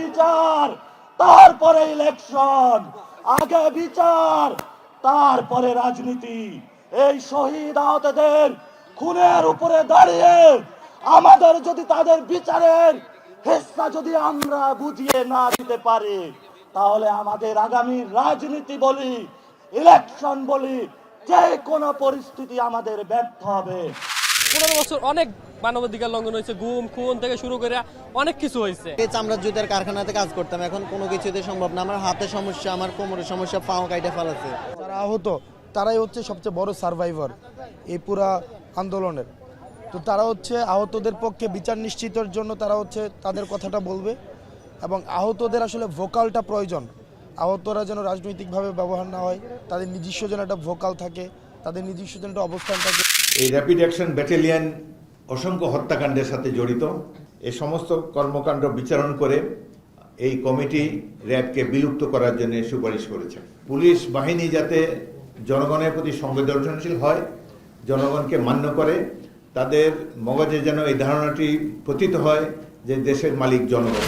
বিচার তারপরে ইলেকশন, আগে বিচার তারপরে রাজনীতি। এই শহীদ আহতদের খুনের উপরে দাঁড়িয়ে আমাদের যদি তাদের বিচারের হিস্সা যদি আমরা বুঝিয়ে না দিতে পারি, তাহলে আমাদের আগামী রাজনীতি বলি, ইলেকশন বলি, যে কোনো পরিস্থিতি আমাদের ব্যর্থ হবে। 15 বছর অনেক মানবাধিকার লঙ্ঘন হয়েছে, গুম খুন থেকে শুরু করে অনেক কিছু হয়েছে। এই চামড়া জুতের কারখানাতে কাজ করতাম, এখন কোনো কিছুতে সম্ভব না। আমার হাতে সমস্যা, আমার কোমরের সমস্যা, পাও কাইটে ফেলাছে। যারা আহত তারাই হচ্ছে সবচেয়ে বড় সার্ভাইভার এই পুরা আন্দোলনের। তো তারা হচ্ছে আহতদের পক্ষে বিচার নিশ্চিতের জন্য তারা হচ্ছে তাদের কথাটা বলবে, এবং আহতদের আসলে ভোকালটা প্রয়োজন। আহতরা যেন রাজনৈতিকভাবে ব্যবহার না হয়, তাদের নিজস্ব যেন একটা ভোকাল থাকে, তাদের নিজস্ব যেন একটা অবস্থান থাকে। এই র্যাপিড অ্যাকশন ব্যাটালিয়ন অসংখ্য হত্যাকাণ্ডের সাথে জড়িত। এই সমস্ত কর্মকাণ্ড বিচারণ করে এই কমিটি র্যাবকে বিলুপ্ত করার জন্য সুপারিশ করেছে। পুলিশ বাহিনী যাতে জনগণের প্রতি সংবেদনশীল হয়, জনগণকে মান্য করে, তাদের মগজে যেন এই ধারণাটি প্রতীত হয় যে দেশের মালিক জনগণ।